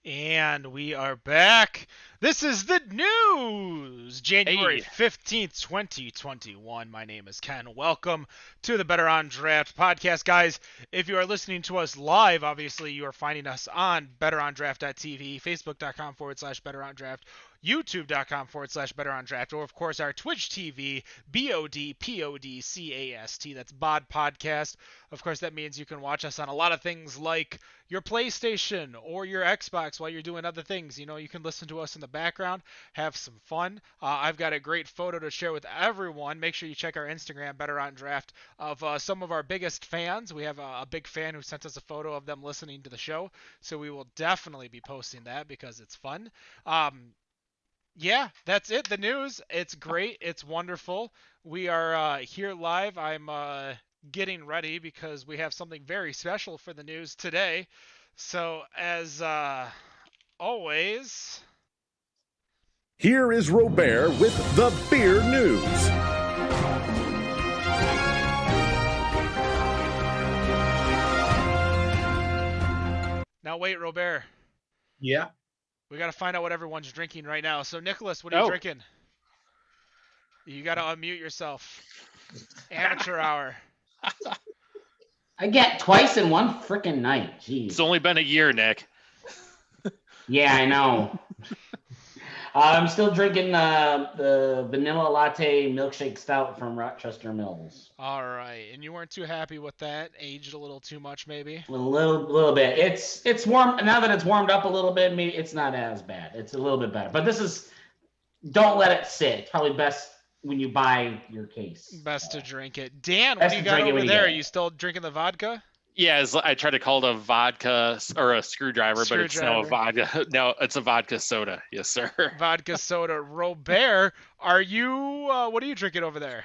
And we are back. This is the news. January Hey, 15th, 2021. My name is Ken. Welcome to the Better on Draft podcast, guys. If you are listening to us live, obviously you are finding us on betterondraft.tv, facebook.com/betterondraft, youtube.com/betterondraft, or of course our Twitch TV, BODPODCAST. That's BOD Podcast. Of course, that means you can watch us on a lot of things like your PlayStation or your Xbox while you're doing other things. You know, you can listen to us in the background, have some fun. I've got a great photo to share with everyone. Make sure you check our Instagram, Better on Draft, of some of our biggest fans. We have a big fan who sent us a photo of them listening to the show, so we will definitely be posting that because it's fun. Yeah, that's it. The news. It's great. It's wonderful. We are here live. I'm getting ready because we have something very special for the news today. So, as always, Here is Robert with the beer news. now wait, Robert. Yeah. We got to find out what everyone's drinking right now. So, Nicholas, what are you oh, drinking? You got to unmute yourself. Amateur hour. I get twice in one freaking night. Jeez. it's only been a year, Nick. Yeah, I know. I'm still drinking the vanilla latte milkshake stout from Rochester Mills. All right, and you weren't too happy with that? Aged a little too much, maybe? A little bit. It's warm now that it's warmed up a little bit. Maybe it's not as bad. It's a little bit better. But this is don't let it sit. It's probably best when you buy your case. Best to drink it. Dan, what Best do you to got drink it over when you there? get Are it. you still drinking the vodka? Yeah, I tried to call it a vodka or a screwdriver, but it's now a Screwdriver. vodka. No, it's a vodka soda. Yes, sir. Vodka soda. Robert, are you? What are you drinking over there?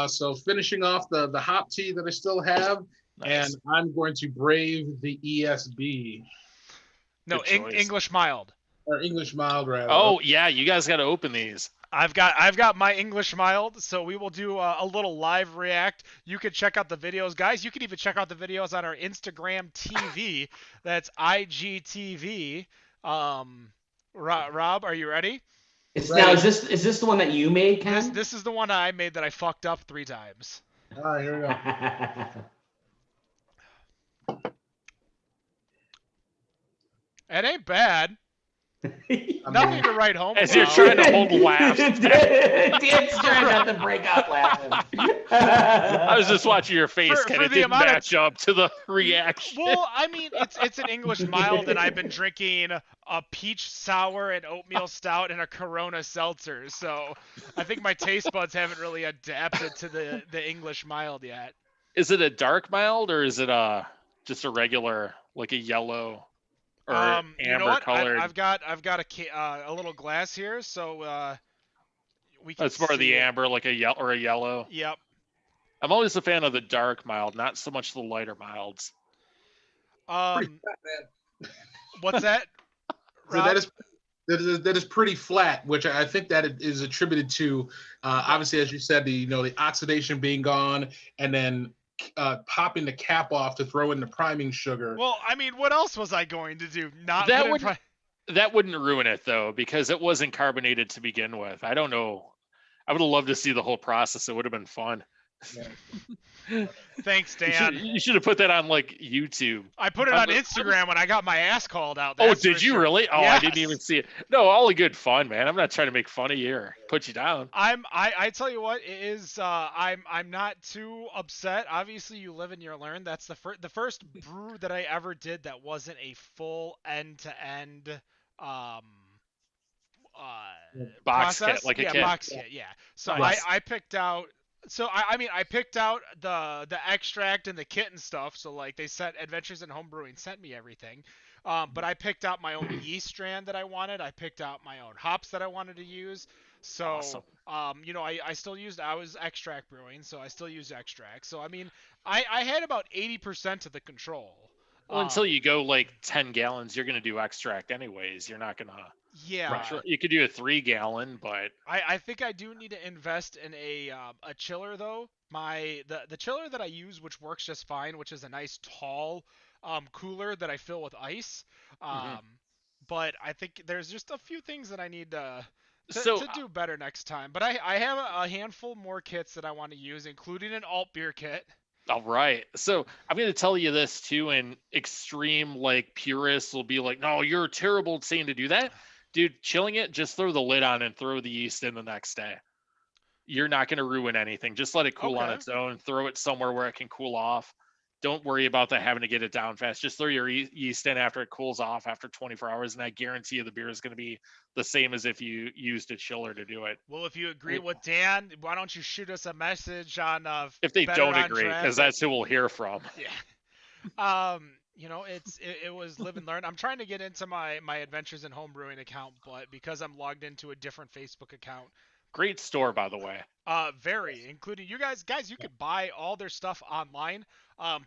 So finishing off the hop tea that I still have, Nice. and I'm going to brave the ESB No, Good choice. English mild. or English mild rather. Oh, yeah, you guys got to open these. I've got my English mild, so we will do a little live react. You can check out the videos, guys. You can even check out the videos on our Instagram TV. That's IGTV. Rob, are you ready? Now is this the one that you made, Ken? This is the one I made that I fucked up 3 times. All right, here we go. It ain't bad. Nothing to write home As about. you're trying to hold laughs. Dan's trying not to break out laughing. I was just watching your face, For and it the didn't amount of- match up to the reaction. Well, I mean, it's an English mild, and I've been drinking a peach sour, and oatmeal stout, and a Corona seltzer. So I think my taste buds haven't really adapted to the English mild yet. Is it a dark mild or is it just a regular, like a yellow or You know amber what? colored? I've got a little glass here, so we can. It's more see the it. amber, like a yellow or a yellow. Yep. I'm always a fan of the dark mild, not so much the lighter milds. Pretty flat, man. What's that? So Rob? that is pretty flat, which I think that it is attributed to obviously, as you said, the oxidation being gone, and then popping the cap off to throw in the priming sugar. Well, I mean, what else was I going to do? Not That put in would- That wouldn't ruin it though, because it wasn't carbonated to begin with. I don't know. I would have loved to see the whole process. It would have been fun. Thanks, You Dan. should have put that on like YouTube. I put it on Instagram when I got my ass called out. Oh, that's did for you sure. really? Oh, Yes. I didn't even see it. No, all in good fun, man. I'm not trying to make fun of you or put you down. I tell you what, it is I'm not too upset. Obviously, you live and you learn. That's the first brew that I ever did that wasn't a full end-to-end Box process. kit, like a yeah, kit. box kit. Yeah. So Nice. I picked out. So I mean I picked out the extract and the kit and stuff. So like they sent Adventures in Homebrewing sent me everything. But I picked out my own yeast strand that I wanted. I picked out my own hops that I wanted to use. So Awesome. I still used I was extract brewing, so I still use extract. So I mean I had about 80% of the control. Well, until you go like 10 gallons, you're gonna do extract anyways. You're not gonna. Yeah. You could do a 3-gallon, but I think I do need to invest in a chiller though. The chiller that I use, which works just fine, which is a nice tall cooler that I fill with ice. Mhm. but I think there's just a few things that I need So to do better next time. But I have a handful more kits that I want to use, including an alt beer kit. all right. So I'm going to tell you this too, and extreme like purists will be like, "No, you're terrible saying to do that, dude." Chilling it, just throw the lid on and throw the yeast in the next day. You're not going to ruin anything. Just let it cool on Okay. its own. Throw it somewhere where it can cool off. Don't worry about that having to get it down fast. Just throw your yeast in after it cools off after 24 hours, and I guarantee you the beer is going to be the same as if you used a chiller to do it. Well, if you agree with Dan, why don't you shoot us a message on If they Better don't on agree, Draft? because that's who we'll hear from. Yeah. It was live and learn. I'm trying to get into my Adventures in Homebrewing account, but because I'm logged into a different Facebook account, Great store, by the way. very including you guys, you could buy all their stuff online.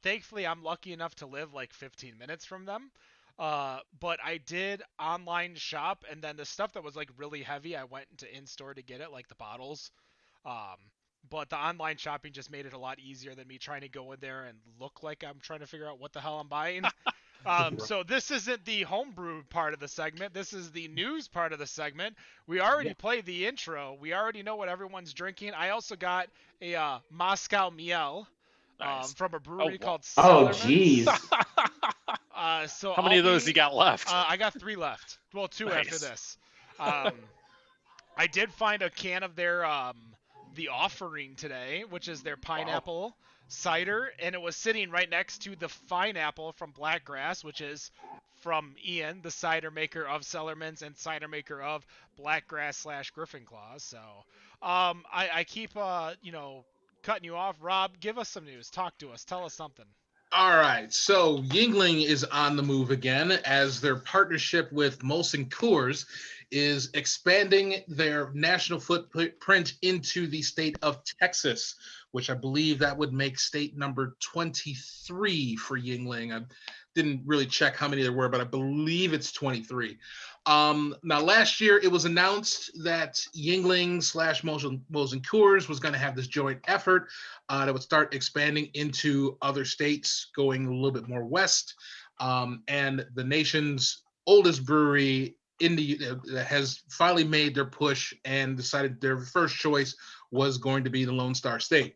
Thankfully, I'm lucky enough to live like 15 minutes from them. But I did online shop, and then the stuff that was like really heavy, I went into in-store to get it, like the bottles. Um, but the online shopping just made it a lot easier than me trying to go in there and look like I'm trying to figure out what the hell I'm buying. So this isn't the homebrew part of the segment. This is the news part of the segment. We already played the intro. We already know what everyone's drinking. I also got a Moscow Miel Nice. from a brewery wow. called Oh, Sellerman's. geez. So How many of those you got left? I got 3 left. Well, 2 after Nice. this. I did find a can of their the offering today, which is their pineapple cider, and it was sitting right next to the fine apple from Blackgrass, which is from Ian, the cider maker of Sellerman's and cider maker of Blackgrass / Griffin Claws. So I keep cutting you off. Rob, give us some news. Talk to us. Tell us something. All right, so Yuengling is on the move again as their partnership with Molson Coors is expanding their national footprint into the state of Texas, which I believe that would make state number 23 for Yuengling. I didn't really check how many there were, but I believe it's 23. Now, last year it was announced that Yuengling / Molson Coors was going to have this joint effort that would start expanding into other states, going a little bit more west. And the nation's oldest brewery has finally made their push and decided their first choice was going to be the Lone Star State.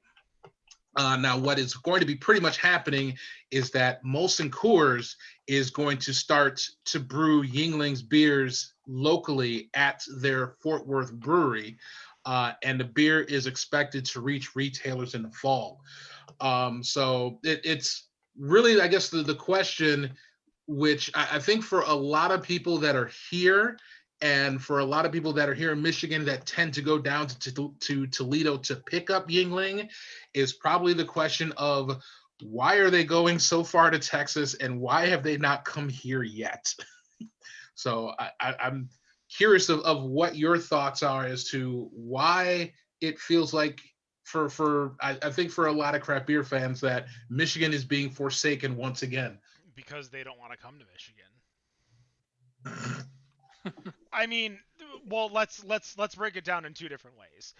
Now, what is going to be pretty much happening is that Molson Coors is going to start to brew Yuengling's beers locally at their Fort Worth brewery, and the beer is expected to reach retailers in the fall. So it's really, I guess, the question, which I think for a lot of people that are here, and for a lot of people that are here in Michigan that tend to go down to Toledo to pick up Yuengling, is probably the question of why are they going so far to Texas and why have they not come here yet? So I'm curious of what your thoughts are as to why it feels like I think for a lot of craft beer fans that Michigan is being forsaken once again. Because they don't want to come to Michigan. I mean, well, let's break it down in 2 different ways.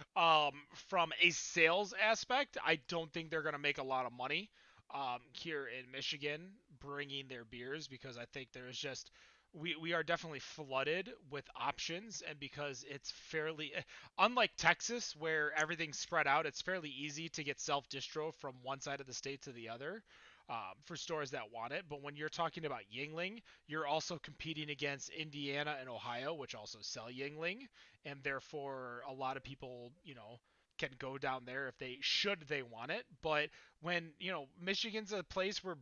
From a sales aspect, I don't think they're going to make a lot of money here in Michigan bringing their beers, because I think there's just we are definitely flooded with options, and because it's fairly unlike Texas where everything's spread out, it's fairly easy to get self distro from one side of the state to the other. For stores that want it. But when you're talking about Yuengling, you're also competing against Indiana and Ohio, which also sell Yuengling, and therefore a lot of people, can go down there if they want it. But when, Michigan's a place where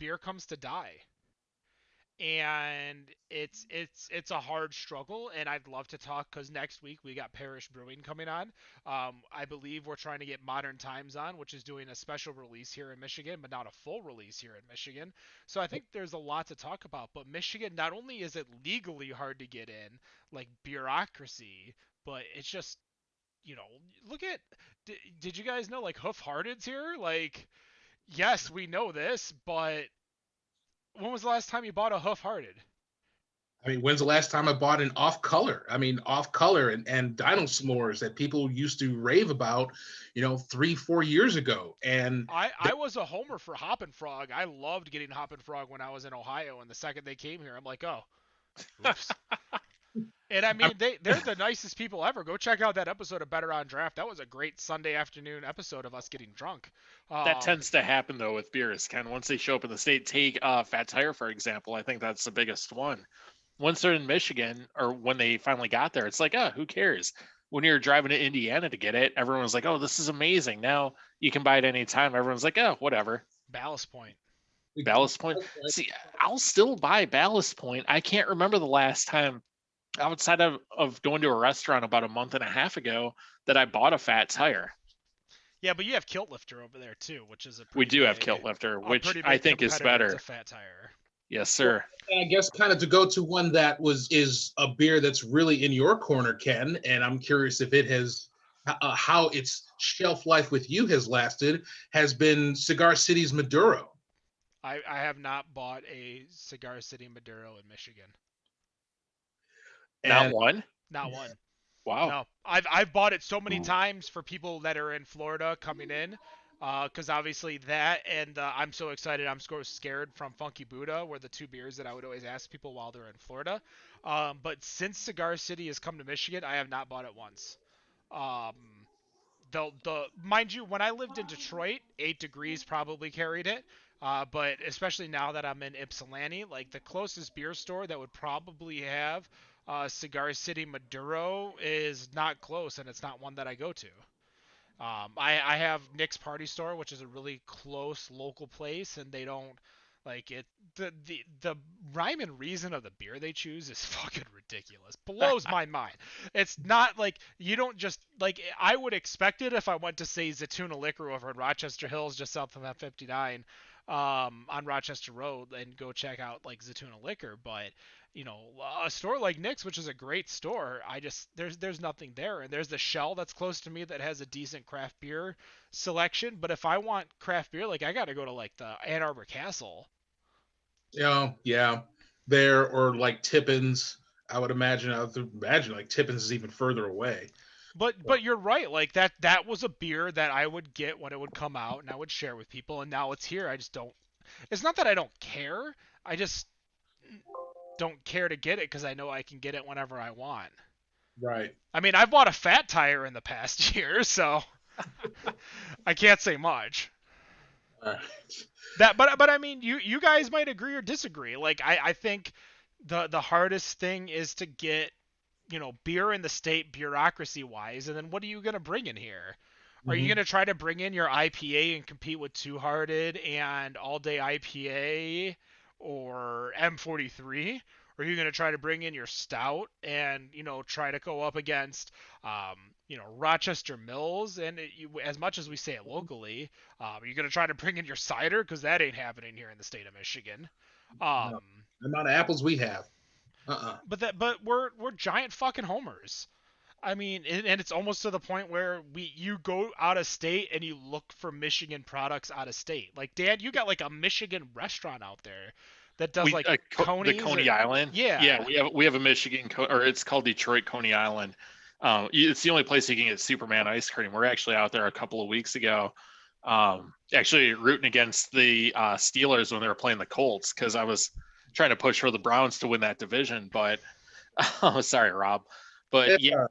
beer comes to die, and it's a hard struggle, and I'd love to talk, because next week we got Parish Brewing coming on. I believe we're trying to get Modern Times on, which is doing a special release here in Michigan, but not a full release here in Michigan. So I think there's a lot to talk about. But Michigan, not only is it legally hard to get in, like bureaucracy, but it's just, look at, did you guys know, like, Hoof Hearted's here? Like, yes, we know this, but when was the last time you bought a Hoof Hearted? I mean, when's the last time I bought an off color? I mean, off color and dino s'mores that people used to rave about, 3-4 years ago. And I was a homer for Hop and Frog. I loved getting Hop and Frog when I was in Ohio, and the second they came here, I'm like, oh, Oops. And I mean, they're the nicest people ever. Go check out that episode of Better on Draft. That was a great Sunday afternoon episode of us getting drunk. That tends to happen though with beers, Ken. Once they show up in the state, take Fat Tire for example. I think that's the biggest one. Once they're in Michigan, or when they finally got there, it's like, oh, who cares? When you're driving to Indiana to get it, everyone's like, oh, this is amazing. Now you can buy it anytime. Everyone's like, oh, whatever. Ballast Point. Ballast Point. See, I'll still buy Ballast Point. I can't remember the last time outside of going to a restaurant about a month and a half ago that I bought a Fat Tire. Yeah, but you have Kilt Lifter over there too, which is We do have Kilt Lifter, which I think is better. To Fat Tire. Yes, sir. And I guess kind of to go to one that is a beer that's really in your corner, Ken, and I'm curious if it has how its shelf life with you has lasted, has been Cigar City's Maduro. I have not bought a Cigar City Maduro in Michigan. Not one? Not one. Wow. No, I've bought it so many times for people that are in Florida coming in, because obviously that, and I'm so excited. I'm so scared from Funky Buddha were the two beers that I would always ask people while they're in Florida. But since Cigar City has come to Michigan, I have not bought it once. The mind you, when I lived in Detroit, 8 Degrees probably carried it. But especially now that I'm in Ypsilanti, like the closest beer store that would probably have Cigar City Maduro is not close, and it's not one that I go to. I have Nick's Party Store, which is a really close local place, and they don't like it. The rhyme and reason of the beer they choose is fucking ridiculous. Blows my mind. It's not like you don't just like I would expect it if I went to say Zatuna Liquor over in Rochester Hills, just south of F59, on Rochester Road, and go check out like Zatuna Liquor, but you know, a store like Nick's, which is a great store, there's nothing there. And there's the Shell that's close to me that has a decent craft beer selection. But if I want craft beer, like I got to go to like the Ann Arbor Castle. Yeah, there, or like Tippins. I would imagine like Tippins is even further away. But you're right. Like that was a beer that I would get when it would come out, and I would share with people. And now it's here. I just don't. It's not that I don't care. I just don't care to get it because I know I can get it whenever I want. Right. I mean, I've bought a Fat Tire in the past year, so I can't say much. All right. But I mean, you guys might agree or disagree. Like I think the hardest thing is to get, you know, beer in the state bureaucracy wise, and then what are you gonna bring in here? Are you gonna try to bring in your IPA and compete with Two Hearted and All Day IPA or M43? Or are you going to try to bring in your stout and, you know, try to go up against, you know, Rochester Mills? And as much as we say it locally, are you going to try to bring in your cider? Because that ain't happening here in the state of Michigan. No. The amount of apples we have. But we're giant fucking homers. I mean, and it's almost to the point where you go out of state and you look for Michigan products out of state. Like, Dad, you got like a Michigan restaurant out there that does like Coney. The Coney Island. Yeah. We have a Michigan, or it's called Detroit Coney Island. It's the only place you can get Superman ice cream. We're actually out there a couple of weeks ago, actually rooting against the Steelers when they were playing the Colts, because I was trying to push for the Browns to win that division. But sorry, Rob. But yeah,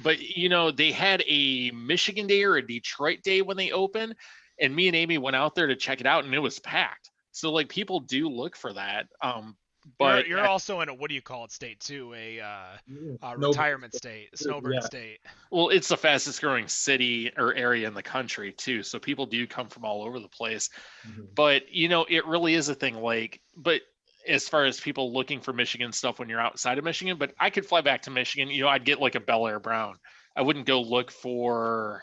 but you know, they had a Michigan Day or a Detroit Day when they opened, and me and Amy went out there to check it out, and it was packed. So like people do look for that. But you're also in a, what do you call it, state too? A retirement state, a snowbird state. Well, it's the fastest growing city or area in the country too. So people do come from all over the place. But you know, it really is a thing. Like, but as far as people looking for Michigan stuff when you're outside of Michigan, but I could fly back to Michigan, you know, I'd get like a Bel Air Brown. I wouldn't go look for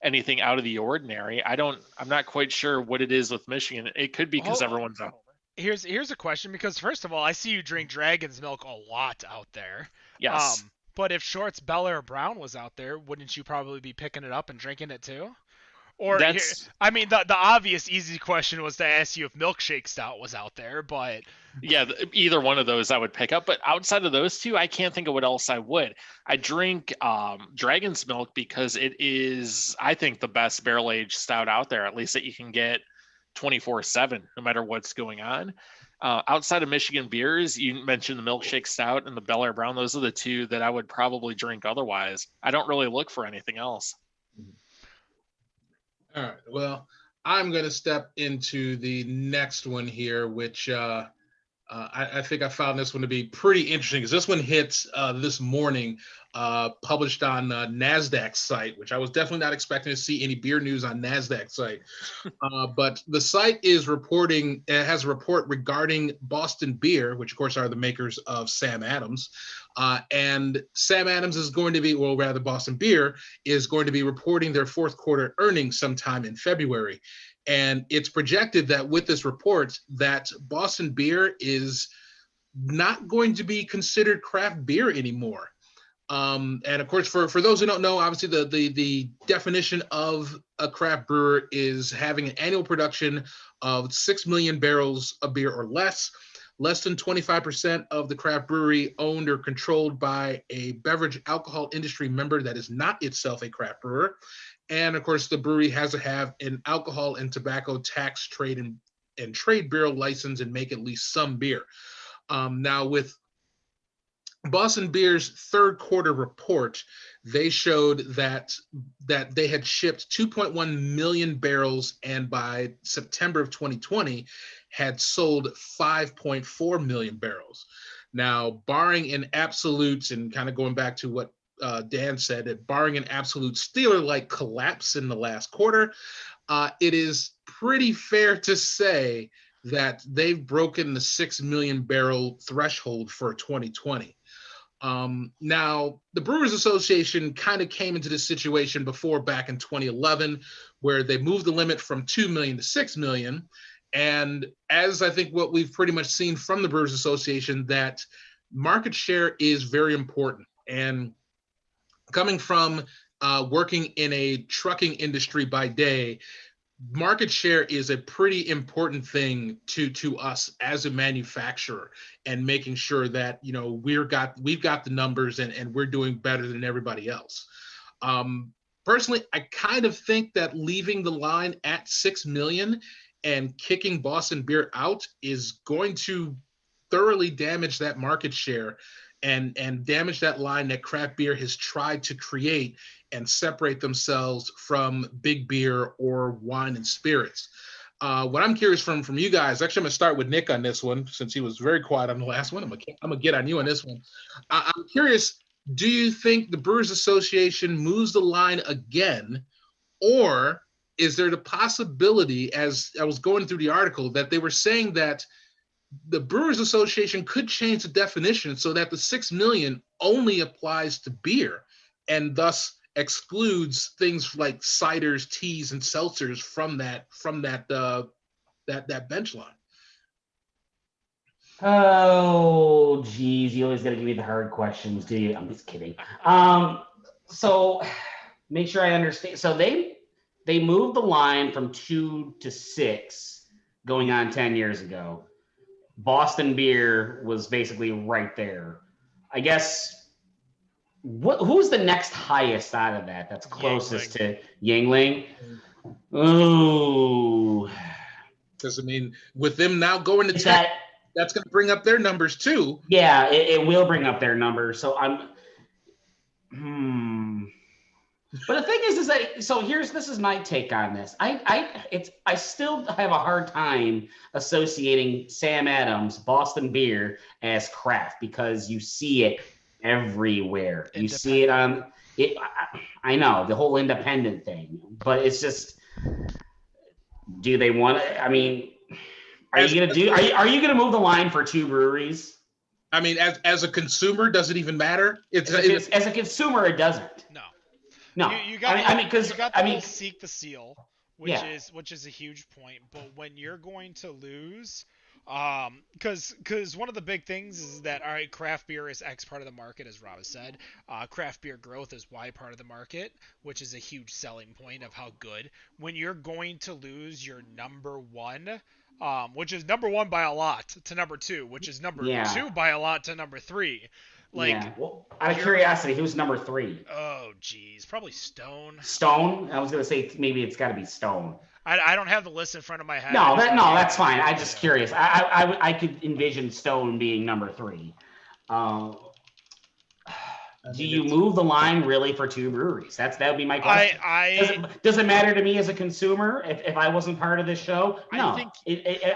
anything out of the ordinary. I'm not quite sure what it is with Michigan. It could be because everyone's out. Here's a question, because first of all, I see you drink Dragon's Milk a lot out there. Yes. But if Short's Bel Air Brown was out there, wouldn't you probably be picking it up and drinking it too? Or I mean, the obvious easy question was to ask you if Milkshake Stout was out there, but yeah, either one of those I would pick up. But outside of those two, I can't think of what else I would. I drink Dragon's Milk because it is, I think, the best barrel aged stout out there, at least that you can get 24/7, no matter what's going on. Outside of Michigan beers, you mentioned the Milkshake Stout and the Bel Air Brown. Those are the two that I would probably drink otherwise. I don't really look for anything else. All right. Well, I'm going to step into the next one here, which I think I found this one to be pretty interesting because this one hits this morning, published on NASDAQ's site, which I was definitely not expecting to see any beer news on NASDAQ's site. But the site is reporting, it has a report regarding Boston Beer, which of course are the makers of Sam Adams. And Sam Adams is going to be, well, rather Boston Beer is going to be reporting their fourth quarter earnings sometime in February. And it's projected that with this report that Boston Beer is not going to be considered craft beer anymore. And of course, for those who don't know, obviously the definition of a craft brewer is having an annual production of 6 million barrels of beer or less. Less than 25% of the craft brewery owned or controlled by a beverage alcohol industry member that is not itself a craft brewer. And of course, the brewery has to have an alcohol and tobacco tax trade and trade bureau license and make at least some beer. Now, with Boston Beer's third quarter report, they showed that they had shipped 2.1 million barrels, and by September of 2020, had sold 5.4 million barrels. Now, barring an absolute, and kind of going back to what Dan said, that barring an absolute Steeler-like collapse in the last quarter, it is pretty fair to say that they've broken the 6 million barrel threshold for 2020. Now, the Brewers Association kind of came into this situation before back in 2011, where they moved the limit from 2 million to 6 million. And as I think what we've pretty much seen from the Brewers Association, that market share is very important. And coming from working in a trucking industry by day, market share is a pretty important thing to us as a manufacturer, and making sure that, you know, we've got the numbers and we're doing better than everybody else. Personally, I kind of think that leaving the line at 6 million and kicking Boston Beer out is going to thoroughly damage that market share and damage that line that craft beer has tried to create and separate themselves from big beer or wine and spirits. What I'm curious from you guys, actually, I'm going to start with Nick on this one, since he was very quiet on the last one. I'm going to get on you on this one. I'm curious, do you think the Brewers Association moves the line again, or is there the possibility, as I was going through the article, that they were saying that the Brewers Association could change the definition so that the 6 million only applies to beer and thus excludes things like ciders, teas, and seltzers from that bench line? Oh, geez, you always got to give me the hard questions, do you? I'm just kidding. So make sure I understand. So they moved the line from 2 to 6 going on 10 years ago. Boston Beer was basically right there. I guess, who's the next highest out of that that's closest to Yuengling? Ooh. Because, I mean, with them now going to 10, that's going to bring up their numbers too. Yeah, it will bring up their numbers. So But the thing is that, so this is my take on this. I still have a hard time associating Sam Adams, Boston Beer, as craft, because you see it everywhere. You see it on it. I know the whole independent thing, but it's just, do they want to? I mean, are you gonna move the line for 2 breweries? I mean, as a consumer, does it even matter? As a consumer, it doesn't. No, you got to seek the seal, which is a huge point. But when you're going to lose, because one of the big things is that, all right, craft beer is X part of the market, as Rob has said. Craft beer growth is Y part of the market, which is a huge selling point of how good. When you're going to lose your number one, which is number one by a lot, to number 2, which is number 2 by a lot to number 3. Well, out of curiosity, who's number 3? Oh, geez, probably Stone. Stone? I was gonna say maybe it's got to be Stone. I don't have the list in front of my head. That's fine. I'm just curious. I could envision Stone being number 3. Do you move the line really for 2 breweries? That would be my question. Does it matter to me as a consumer if I wasn't part of this show? No,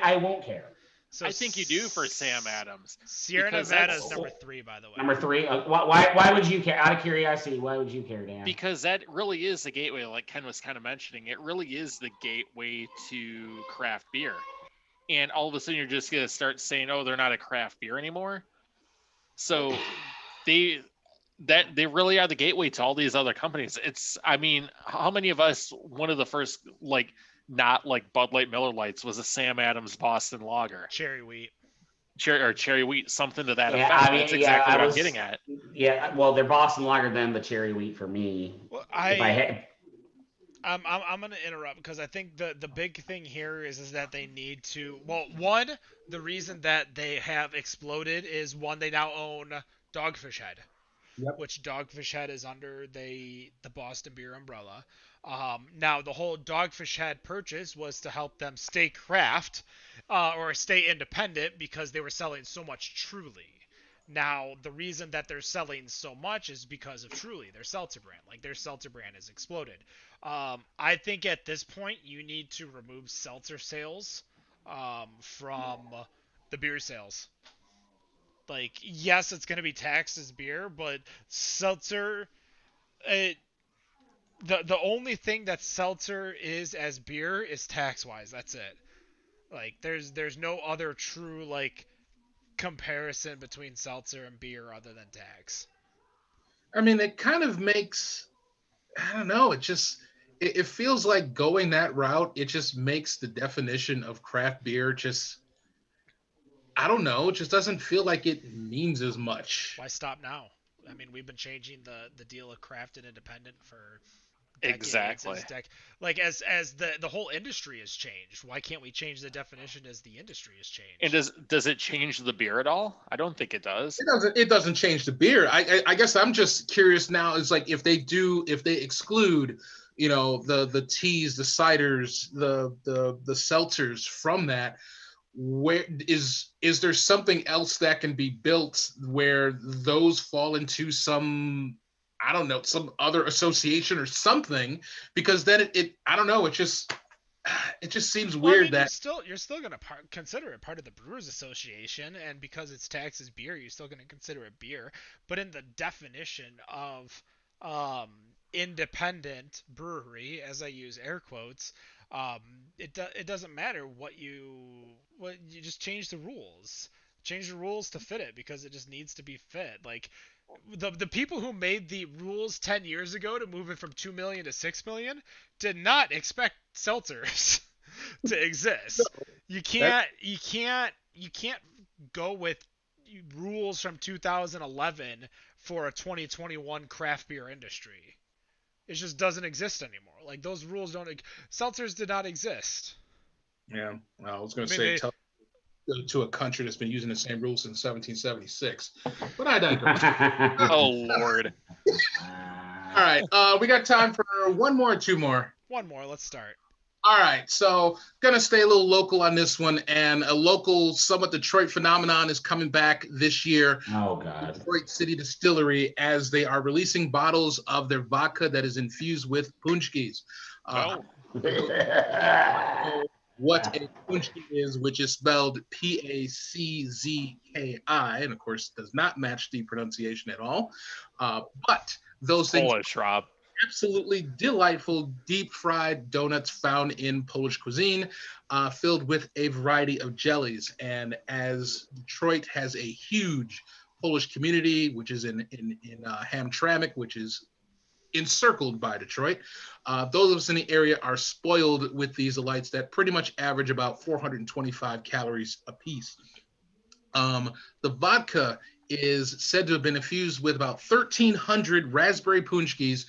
I won't care. So I think you do for Sam Adams. Sierra Nevada is number 3, by the way. Number 3. Why would you care? Out of curiosity, why would you care, Dan? Because that really is the gateway, like Ken was kind of mentioning. It really is the gateway to craft beer. And all of a sudden, you're just gonna start saying, "Oh, they're not a craft beer anymore." So they really are the gateway to all these other companies. I mean, how many of us, one of the first, like, not like Bud Light, Miller Lights, was a Sam Adams Boston Lager. Cherry wheat, something to that effect. I mean, that's exactly what I'm getting at. Yeah, well, they're Boston Lager then, but cherry wheat for me. Well, I'm going to interrupt because I think the big thing here is that they need to. Well, one, the reason that they have exploded is one, they now own Dogfish Head. Yep. Which Dogfish Head is under the Boston Beer umbrella. Now, the whole Dogfish Head purchase was to help them stay craft or stay independent because they were selling so much Truly. Now, the reason that they're selling so much is because of Truly, their seltzer brand. Like, their seltzer brand has exploded. I think at this point, you need to remove seltzer sales from the beer sales. Like, yes, it's going to be taxed as beer, but seltzer, the only thing that seltzer is as beer is tax-wise. That's it. Like, there's no other true, like, comparison between seltzer and beer other than tax. I mean, it kind of makes, I don't know, it feels like going that route, it just makes the definition of craft beer just, I don't know, it just doesn't feel like it means as much. Why stop now? I mean, we've been changing the deal of craft and independent for decades. Exactly. Like as the whole industry has changed. Why can't we change the definition as the industry has changed? And does it change the beer at all? I don't think it does. It doesn't change the beer. I guess I'm just curious now. It's like if they exclude, you know, the teas, the ciders, the seltzers from that, where is there something else that can be built where those fall into some, I don't know, some other association or something? Because then it I don't know, it just seems weird that you're still going to consider it part of the Brewers Association, and because it's taxed as beer, you're still going to consider it beer. But in the definition of independent brewery, as I use air quotes, it doesn't matter what you just change the rules. Change the rules to fit it because it just needs to be fit. Like the people who made the rules 10 years ago to move it from 2 million to 6 million did not expect seltzers to exist. You can't go with rules from 2011 for a 2021 craft beer industry. It just doesn't exist anymore. Like, those rules seltzers did not exist. Yeah, well, I was going to say to a country that's been using the same rules since 1776, but I digress. Oh Lord! All right, we got time for one more or two more. One more. Let's start. All right, so gonna stay a little local on this one, and a local, somewhat Detroit phenomenon is coming back this year. Oh God! Detroit City Distillery, as they are releasing bottles of their vodka that is infused with punchkis. What a punchki is, which is spelled Paczki, and of course does not match the pronunciation at all. But those things. Polish, Rob. Absolutely delightful deep fried donuts found in Polish cuisine, filled with a variety of jellies. And as Detroit has a huge Polish community, which is in Hamtramck, which is encircled by Detroit, those of us in the area are spoiled with these delights that pretty much average about 425 calories a piece. The vodka is said to have been infused with about 1,300 raspberry punchkis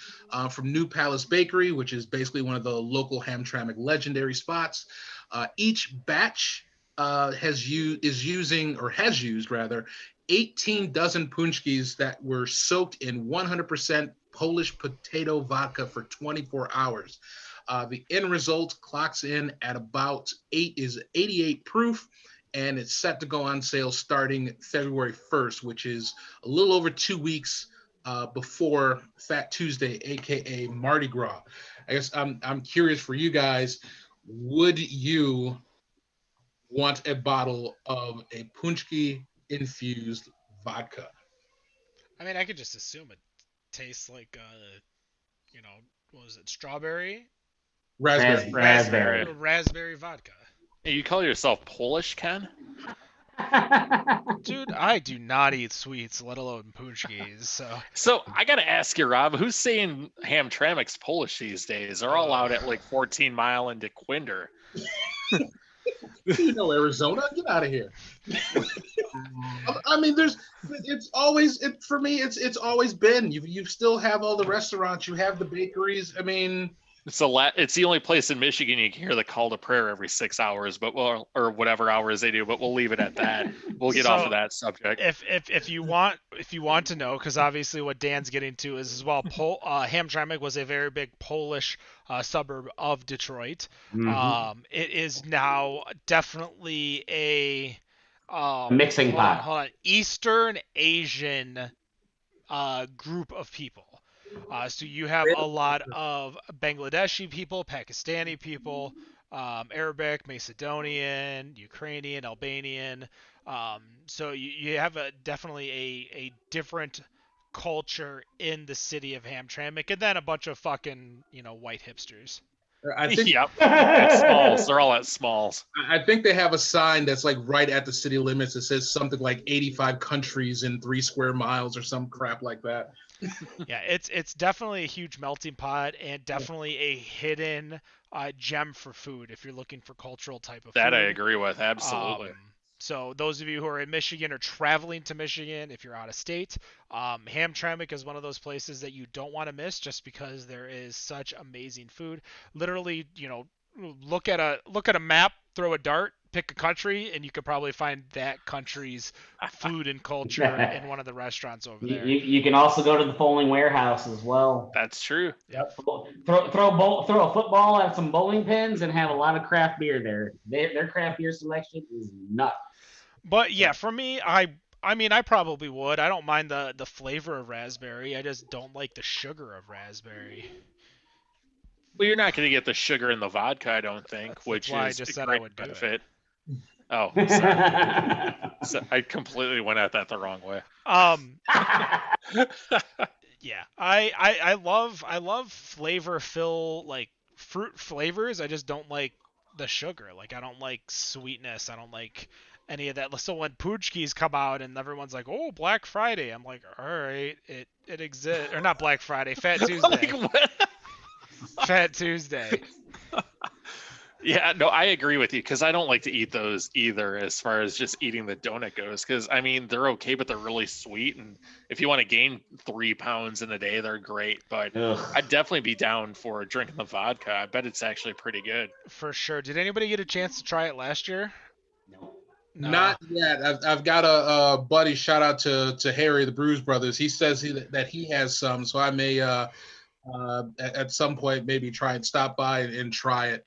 from New Palace Bakery, which is basically one of the local Hamtramck legendary spots. Each batch has used 18 dozen punchkis that were soaked in 100% Polish potato vodka for 24 hours. The end result clocks in at about 88 proof, and it's set to go on sale starting February 1st, which is a little over 2 weeks before Fat Tuesday, aka Mardi Gras. I guess I'm curious for you guys, would you want a bottle of a punchki infused vodka? I mean, I could just assume it tastes like, what was it, strawberry? Raspberry. Raspberry. Raspberry vodka. Hey, you call yourself Polish, Ken? Dude, I do not eat sweets, let alone punchkis, so... So I gotta ask you, Rob, who's saying Hamtramck's Polish these days? They're all out at like 14 Mile and DeQuinder. You know, Arizona, get out of here. I mean, it's always for me. It's always been. You still have all the restaurants. You have the bakeries. I mean, It's the only place in Michigan you can hear the call to prayer every 6 hours, or whatever hours they do. But we'll leave it at that. We'll get off of that subject. If you want to know, because obviously what Dan's getting to is as well, Hamtramck was a very big Polish suburb of Detroit. It is now definitely a mixing pot. Hold on, Eastern Asian group of people. So you have a lot of Bangladeshi people, Pakistani people, Arabic, Macedonian, Ukrainian, Albanian. So you have definitely a different culture in the city of Hamtramck, and then a bunch of fucking white hipsters. I think Yep. At Smalls. They're all at Smalls. I think they have a sign that's like right at the city limits that says something like 85 countries in 3 square miles or some crap like that. Yeah, it's definitely a huge melting pot and definitely a hidden gem for food if you're looking for cultural type of That food. I agree with. Absolutely. So those of you who are in Michigan or traveling to Michigan, if you're out of state, Hamtramck is one of those places that you don't want to miss just because there is such amazing food. Literally, look at a map, throw a dart, pick a country, and you could probably find that country's food and culture in one of the restaurants over there. You can also go to the Folding Warehouse as well. That's true. Yep. Throw a football at some bowling pins and have a lot of craft beer there. Their craft beer selection is nuts. But yeah, for me, I mean, I probably would. I don't mind the flavor of raspberry. I just don't like the sugar of raspberry. Well, you're not going to get the sugar in the vodka, I don't think, which why I is just a said I great would do benefit. Oh, sorry. So I completely went at that the wrong way. Yeah, I love flavor fill, like fruit flavors. I just don't like the sugar. Like I don't like sweetness. I don't like any of that. So when Poochkies come out and everyone's like, "Oh, Black Friday," I'm like, "All right, it exists." Or not Black Friday, Fat Tuesday. Like, what? Fat Tuesday. Yeah, no, I agree with you because I don't like to eat those either as far as just eating the donut goes because, I mean, they're okay, but they're really sweet. And if you want to gain 3 pounds in a day, they're great. But I'd definitely be down for drinking the vodka. I bet it's actually pretty good. For sure. Did anybody get a chance to try it last year? No. Not yet. I've got a buddy, shout out to Harry, the Bruise Brothers. He says that he has some, so I may at some point maybe try and stop by and try it.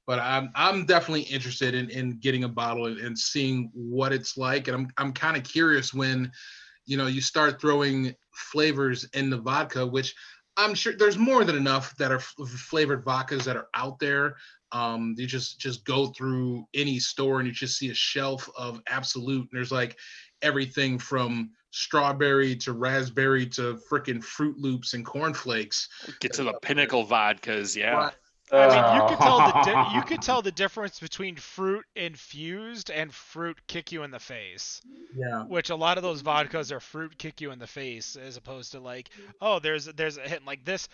But I'm definitely interested in getting a bottle and seeing what it's like. And I'm kind of curious when, you start throwing flavors in the vodka, which I'm sure there's more than enough that are flavored vodkas that are out there. You just go through any store and you just see a shelf of Absolute. And there's like everything from strawberry to raspberry to freaking Fruit Loops and cornflakes. Get to the pinnacle vodkas, yeah. Right. I mean, you could tell the difference between fruit infused and fruit kick you in the face. Yeah. Which a lot of those vodkas are fruit kick you in the face, as opposed to like, oh, there's a hint like this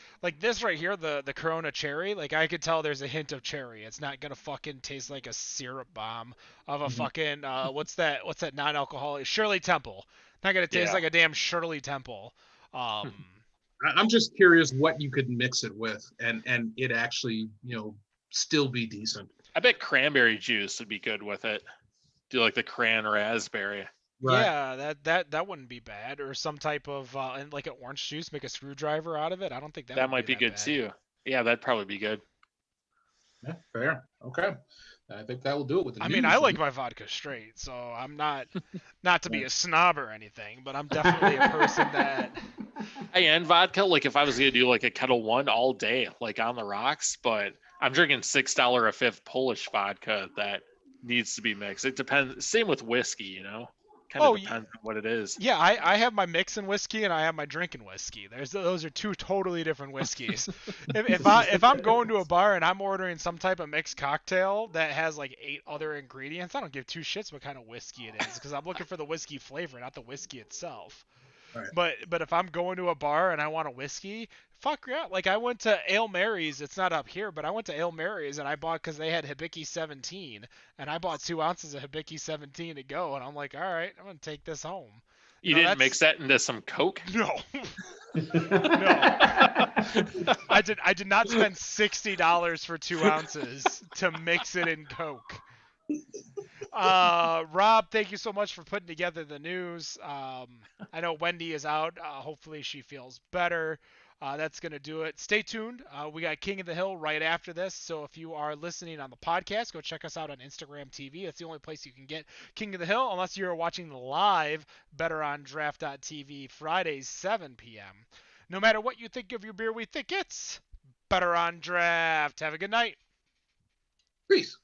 right here, the Corona cherry. Like I could tell there's a hint of cherry. It's not gonna fucking taste like a syrup bomb of a fucking what's that non-alcoholic Shirley Temple. Not gonna taste like a damn Shirley Temple. I'm just curious what you could mix it with and it actually, still be decent. I bet cranberry juice would be good with it. Do like the cran raspberry. Right. Yeah, that wouldn't be bad. Or some type of and like an orange juice, make a screwdriver out of it. I don't think that would might be good bad. too. Yeah, that'd probably be good. Yeah, fair. Okay. I think that will do it with the I news. mean, I like my vodka straight, so I'm not to be a snob or anything, but I'm definitely a person that High-end vodka, like if I was gonna do like a Kettle One all day, like on the rocks, but I'm drinking $6 a fifth Polish vodka that needs to be mixed. It depends. Same with whiskey, you know, kind of oh depends on what it is. yeah, I have my mixing whiskey and I have my drinking whiskey. Those are two totally different whiskeys. If I'm going to a bar and I'm ordering some type of mixed cocktail that has like 8 other ingredients, I don't give two shits what kind of whiskey it is because I'm looking for the whiskey flavor, not the whiskey itself. Right. But if I'm going to a bar and I want a whiskey, fuck yeah. Like I went to Ale Mary's. It's not up here, but I went to Ale Mary's and I bought because they had Hibiki 17, and I bought 2 ounces of Hibiki 17 to go, and I'm like, all right, I'm gonna take this home. You didn't mix that into some Coke? No, no. I did not spend $60 for 2 ounces to mix it in Coke. Rob, thank you so much for putting together the news. I know Wendy is out. Hopefully she feels better. That's going to do it. Stay tuned. We got King of the Hill right after this. So if you are listening on the podcast, go check us out on Instagram TV. That's the only place you can get King of the Hill, unless you're watching the live BetterOnDraft.tv Fridays, 7 p.m. No matter what you think of your beer, we think it's Better on Draft. Have a good night. Peace.